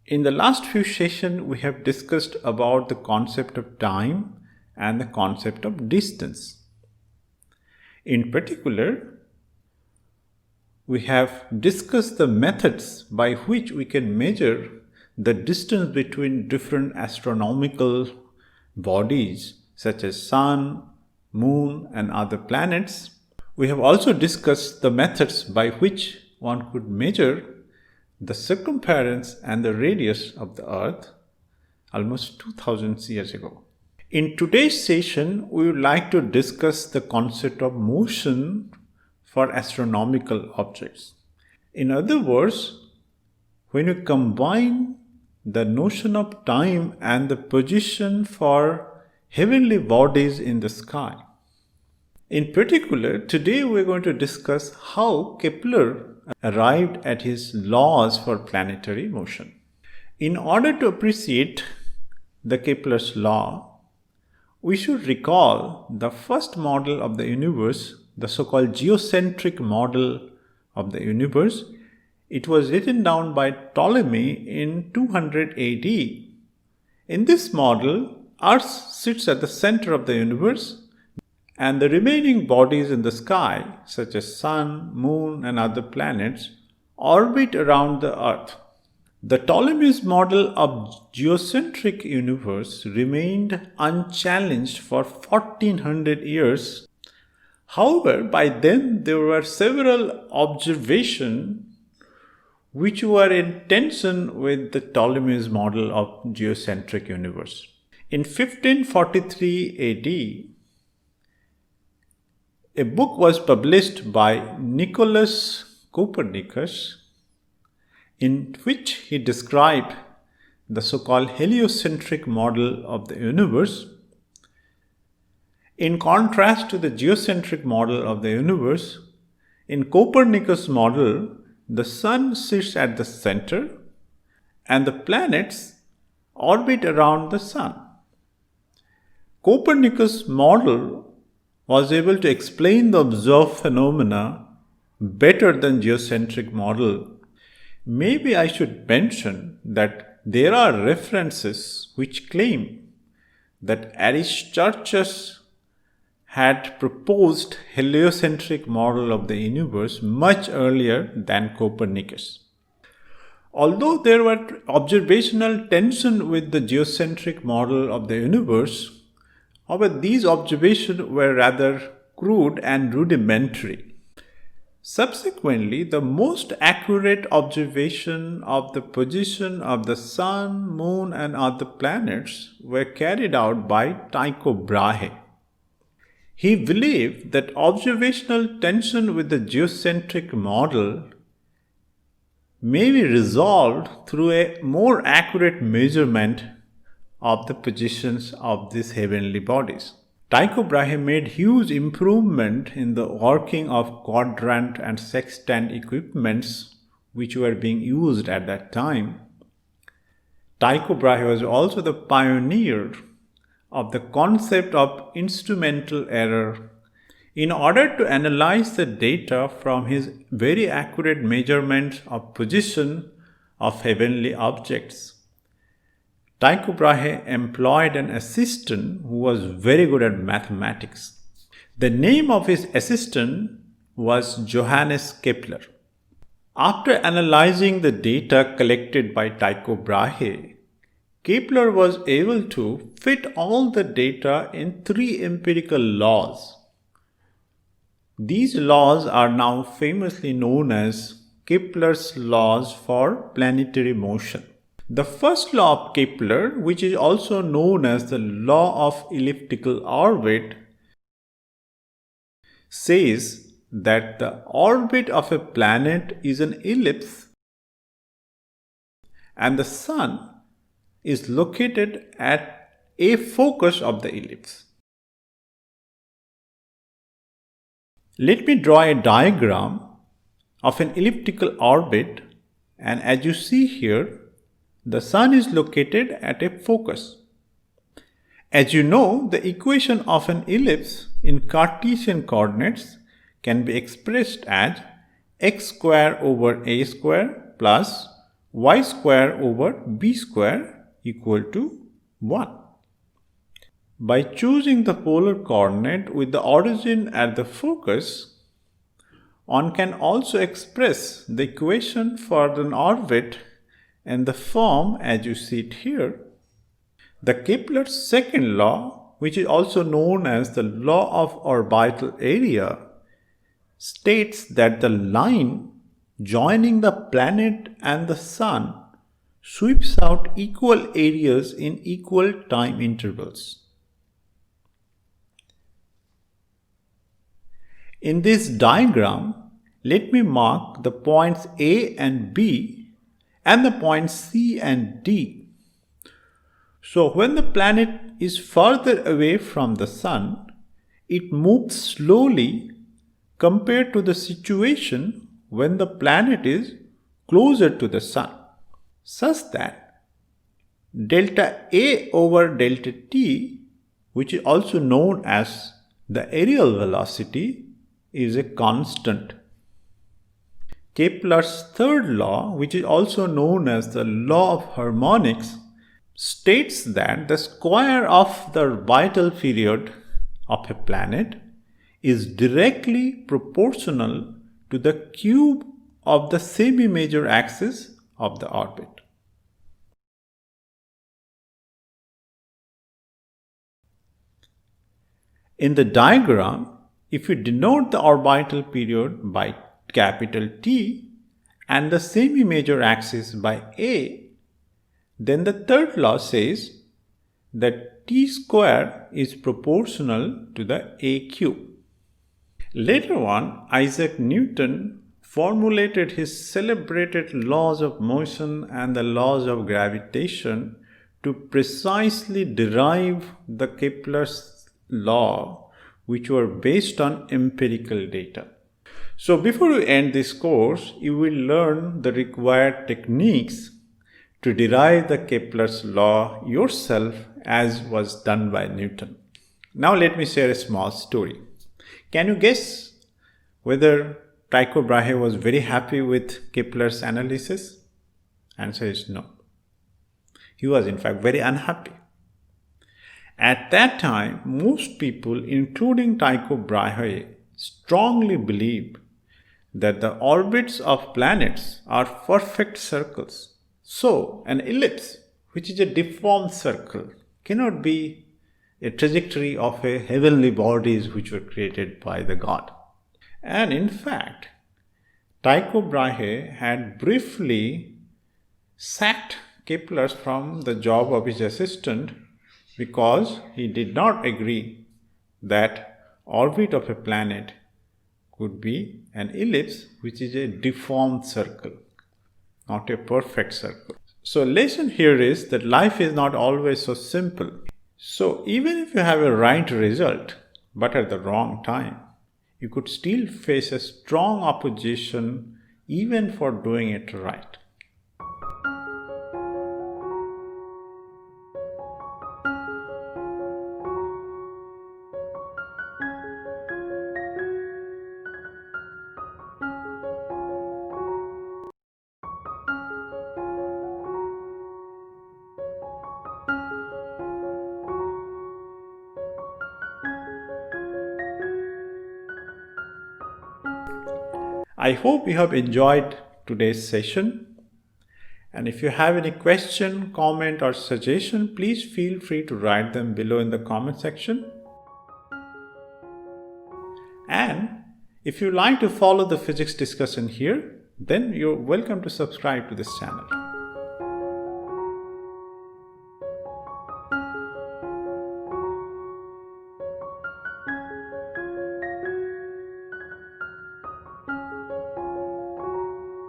In the last few sessions, we have discussed about the concept of time and the concept of distance. In particular, we have discussed the methods by which we can measure the distance between different astronomical bodies such as Sun, Moon and other planets. We have also discussed the methods by which one could measure the circumference and the radius of the Earth almost 2000 years ago. In today's session, we would like to discuss the concept of motion for astronomical objects. In other words, when you combine the notion of time and the position for heavenly bodies in the sky. In particular, today we are going to discuss how Kepler arrived at his laws for planetary motion. In order to appreciate the Kepler's law, we should recall the first model of the universe, the so-called geocentric model of the universe. It was written down by Ptolemy in 200 AD. In this model, Earth sits at the center of the universe, and the remaining bodies in the sky, such as Sun, Moon and other planets, orbit around the Earth. The Ptolemy's model of geocentric universe remained unchallenged for 1400 years. However, by then there were several observations which were in tension with the Ptolemy's model of geocentric universe. In 1543 AD, a book was published by Nicolaus Copernicus in which he described the so-called heliocentric model of the universe. In contrast to the geocentric model of the universe, in Copernicus' model, the Sun sits at the center and the planets orbit around the Sun. Copernicus' model was able to explain the observed phenomena better than geocentric model. Maybe I should mention that there are references which claim that Aristarchus had proposed heliocentric model of the universe much earlier than Copernicus. Although there were observational tension with the geocentric model of the universe, however, these observations were rather crude and rudimentary. Subsequently, the most accurate observation of the position of the Sun, Moon and other planets were carried out by Tycho Brahe. He believed that observational tension with the geocentric model may be resolved through a more accurate measurement of the positions of these heavenly bodies. Tycho Brahe made huge improvement in the working of quadrant and sextant equipments which were being used at that time. Tycho Brahe was also the pioneer of the concept of instrumental error. In order to analyze the data from his very accurate measurements of position of heavenly objects, Tycho Brahe employed an assistant who was very good at mathematics. The name of his assistant was Johannes Kepler. After analyzing the data collected by Tycho Brahe, Kepler was able to fit all the data in three empirical laws. These laws are now famously known as Kepler's laws for planetary motion. The first law of Kepler, which is also known as the law of elliptical orbit, says that the orbit of a planet is an ellipse and the Sun is located at a focus of the ellipse. Let me draw a diagram of an elliptical orbit, and as you see here, the Sun is located at a focus. As you know, the equation of an ellipse in Cartesian coordinates can be expressed as x square over a square plus y square over b square equal to 1. By choosing the polar coordinate with the origin at the focus, one can also express the equation for an orbit in the form as you see it here. The Kepler's second law, which is also known as the law of orbital area, states that the line joining the planet and the sun sweeps out equal areas in equal time intervals. In this diagram, let me mark the points A and B and the points C and D. So when the planet is further away from the sun, it moves slowly compared to the situation when the planet is closer to the sun, such that delta A over delta T, which is also known as the aerial velocity, is a constant. Kepler's third law, which is also known as the law of harmonics, states that the square of the orbital period of a planet is directly proportional to the cube of the semi-major axis of the orbit. In the diagram, if you denote the orbital period by capital T and the semi-major axis by A, then the third law says that T square is proportional to the A cube. Later on, Isaac Newton formulated his celebrated laws of motion and the laws of gravitation to precisely derive the Kepler's law, which were based on empirical data. So before you end this course, you will learn the required techniques to derive the Kepler's law yourself as was done by Newton. Now let me share a small story. Can you guess whether Tycho Brahe was very happy with Kepler's analysis? Answer is no. He was in fact very unhappy. At that time, most people, including Tycho Brahe, strongly believed that the orbits of planets are perfect circles. So, an ellipse, which is a deformed circle, cannot be a trajectory of a heavenly bodies which were created by the God. And in fact, Tycho Brahe had briefly sacked Kepler from the job of his assistant because he did not agree that orbit of a planet could be an ellipse which is a deformed circle, not a perfect circle. So lesson here is that life is not always so simple. So even if you have a right result but at the wrong time, you could still face a strong opposition even for doing it right. I hope you have enjoyed today's session. And if you have any question, comment or suggestion, please feel free to write them below in the comment section. And if you like to follow the physics discussion here, then you're welcome to subscribe to this channel.